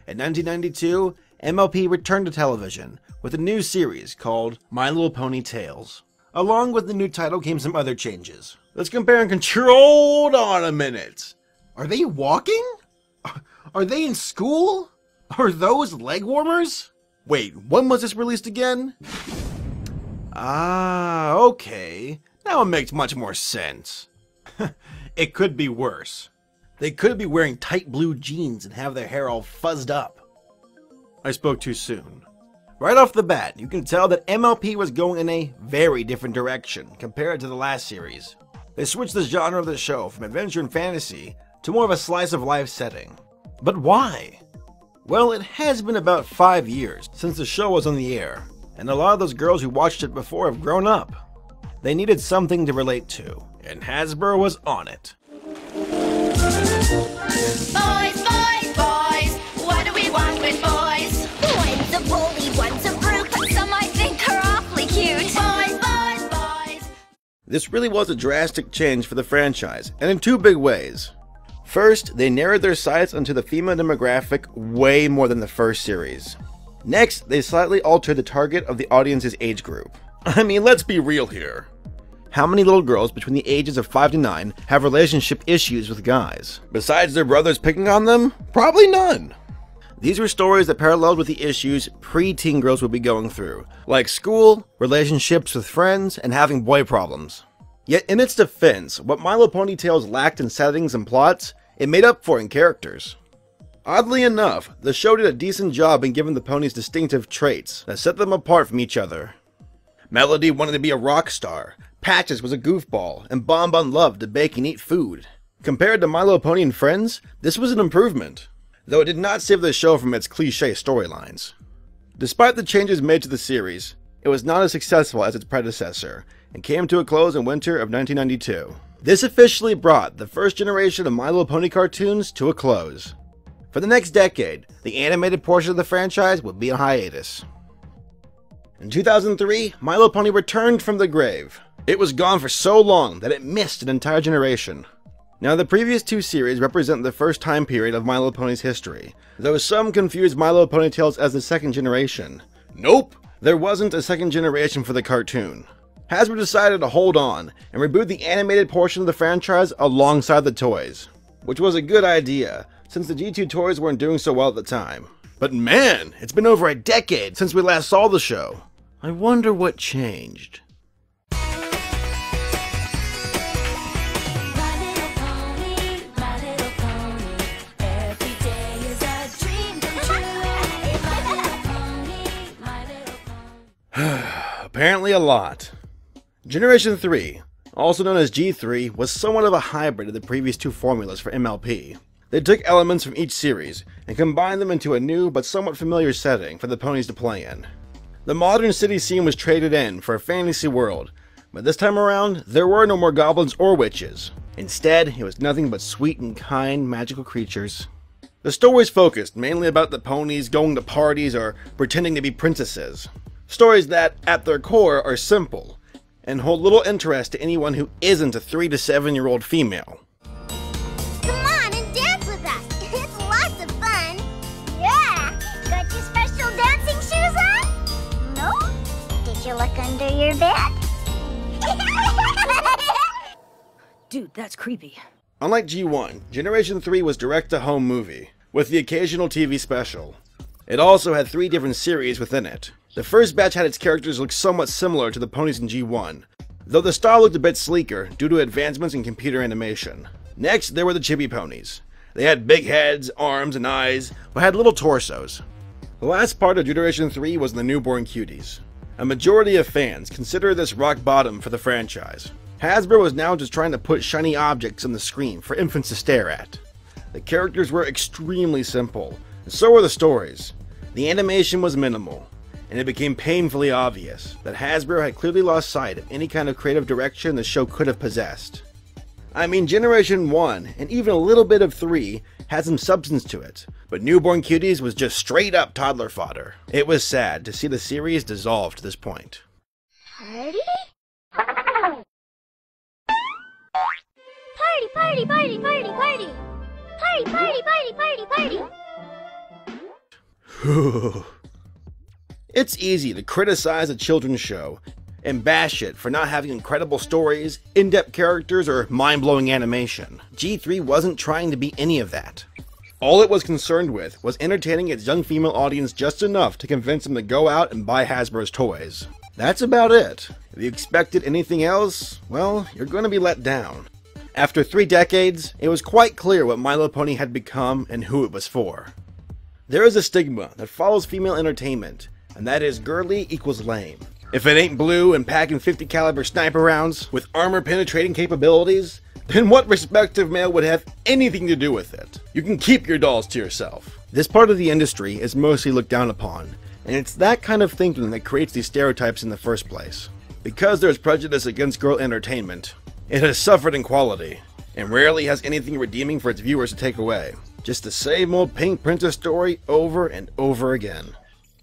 In 1992, MLP returned to television with a new series called My Little Pony Tales. Along with the new title came some other changes. Let's compare and hold on a minute. Are they walking? Are they in school? Are those leg warmers? Wait, when was this released again? Ah, okay. Now it makes much more sense. It could be worse. They could be wearing tight blue jeans and have their hair all fuzzed up. I spoke too soon. Right off the bat, you can tell that MLP was going in a very different direction compared to the last series. They switched the genre of the show from adventure and fantasy to more of a slice of life setting. But why? Well, it has been about 5 years since the show was on the air, and a lot of those girls who watched it before have grown up. They needed something to relate to, and Hasbro was on it. Boys, boys, boys, what do we want with boys? One's a bully, one's a brute, but some I think are awfully cute. Boys, boys, boys. This really was a drastic change for the franchise, and in two big ways. First, they narrowed their sights onto the female demographic way more than the first series. Next, they slightly altered the target of the audience's age group. I mean, let's be real here. How many little girls between the ages of 5 to 9 have relationship issues with guys? Besides their brothers picking on them? Probably none. These were stories that paralleled with the issues pre-teen girls would be going through, like school, relationships with friends, and having boy problems. Yet in its defense, what My Little Pony Tales lacked in settings and plots, it made up for in characters. Oddly enough, the show did a decent job in giving the ponies distinctive traits that set them apart from each other. Melody wanted to be a rock star, Patches was a goofball, and Bonbon loved to bake and eat food. Compared to My Little Pony and Friends, this was an improvement, though it did not save the show from its cliché storylines. Despite the changes made to the series, it was not as successful as its predecessor, and came to a close in winter of 1992. This officially brought the first generation of My Little Pony cartoons to a close. For the next decade, the animated portion of the franchise would be on hiatus. In 2003, My Little Pony returned from the grave. It was gone for so long that it missed an entire generation. Now, the previous two series represent the first time period of My Little Pony's history, though some confuse My Little Pony Tales as the second generation. Nope, there wasn't a second generation for the cartoon. Hasbro decided to hold on and reboot the animated portion of the franchise alongside the toys, which was a good idea, since the G2 toys weren't doing so well at the time. But man, it's been over a decade since we last saw the show. I wonder what changed. Apparently a lot. Generation 3, also known as G3, was somewhat of a hybrid of the previous two formulas for MLP. They took elements from each series and combined them into a new but somewhat familiar setting for the ponies to play in. The modern city scene was traded in for a fantasy world, but this time around, there were no more goblins or witches. Instead, it was nothing but sweet and kind magical creatures. The stories focused mainly about the ponies going to parties or pretending to be princesses. Stories that, at their core, are simple, and hold little interest to anyone who isn't a 3 to 7-year-old female. Come on and dance with us! It's lots of fun! Yeah! Got your special dancing shoes on? No? Did you look under your bed? Dude, that's creepy. Unlike G1, Generation 3 was direct-to-home movie, with the occasional TV special. It also had 3 different series within it. The first batch had its characters look somewhat similar to the ponies in G1, though the style looked a bit sleeker due to advancements in computer animation. Next, there were the chibi ponies. They had big heads, arms, and eyes, but had little torsos. The last part of Generation 3 was the newborn cuties. A majority of fans consider this rock bottom for the franchise. Hasbro was now just trying to put shiny objects on the screen for infants to stare at. The characters were extremely simple, and so were the stories. The animation was minimal, and it became painfully obvious that Hasbro had clearly lost sight of any kind of creative direction the show could have possessed. I mean, Generation 1, and even a little bit of 3, had some substance to it, but Newborn Cuties was just straight up toddler fodder. It was sad to see the series dissolve to this point. Party? Party, party, party, party, party! Party, party, party, party, party! It's easy to criticize a children's show and bash it for not having incredible stories, in-depth characters, or mind-blowing animation. G3 wasn't trying to be any of that. All it was concerned with was entertaining its young female audience just enough to convince them to go out and buy Hasbro's toys. That's about it. If you expected anything else, well, you're going to be let down. After 3 decades, it was quite clear what My Little Pony had become and who it was for. There is a stigma that follows female entertainment, and that is girly equals lame. If it ain't blue and packing 50 caliber sniper rounds with armor penetrating capabilities, then what respective male would have anything to do with it? You can keep your dolls to yourself. This part of the industry is mostly looked down upon, and it's that kind of thinking that creates these stereotypes in the first place. Because there's prejudice against girl entertainment, it has suffered in quality, and rarely has anything redeeming for its viewers to take away. Just the same old pink princess story over and over again.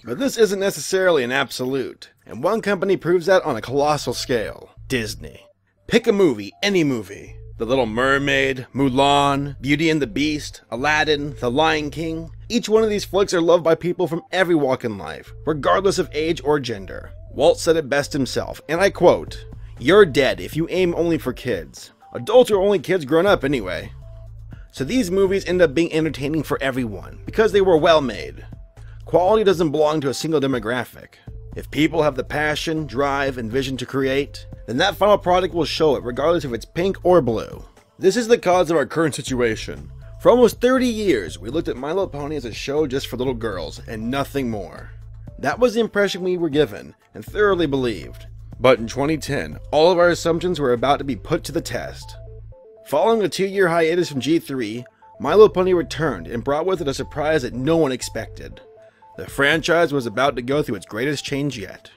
But this isn't necessarily an absolute, and one company proves that on a colossal scale: Disney. Pick a movie, any movie. The Little Mermaid, Mulan, Beauty and the Beast, Aladdin, The Lion King. Each one of these flicks are loved by people from every walk in life, regardless of age or gender. Walt said it best himself, and I quote, "You're dead if you aim only for kids. Adults are only kids grown up anyway." So these movies end up being entertaining for everyone, because they were well made. Quality doesn't belong to a single demographic. If people have the passion, drive, and vision to create, then that final product will show it regardless if it's pink or blue. This is the cause of our current situation. For almost 30 years, we looked at My Little Pony as a show just for little girls, and nothing more. That was the impression we were given, and thoroughly believed. But in 2010, all of our assumptions were about to be put to the test. Following a 2-year hiatus from G3, My Little Pony returned and brought with it a surprise that no one expected. The franchise was about to go through its greatest change yet.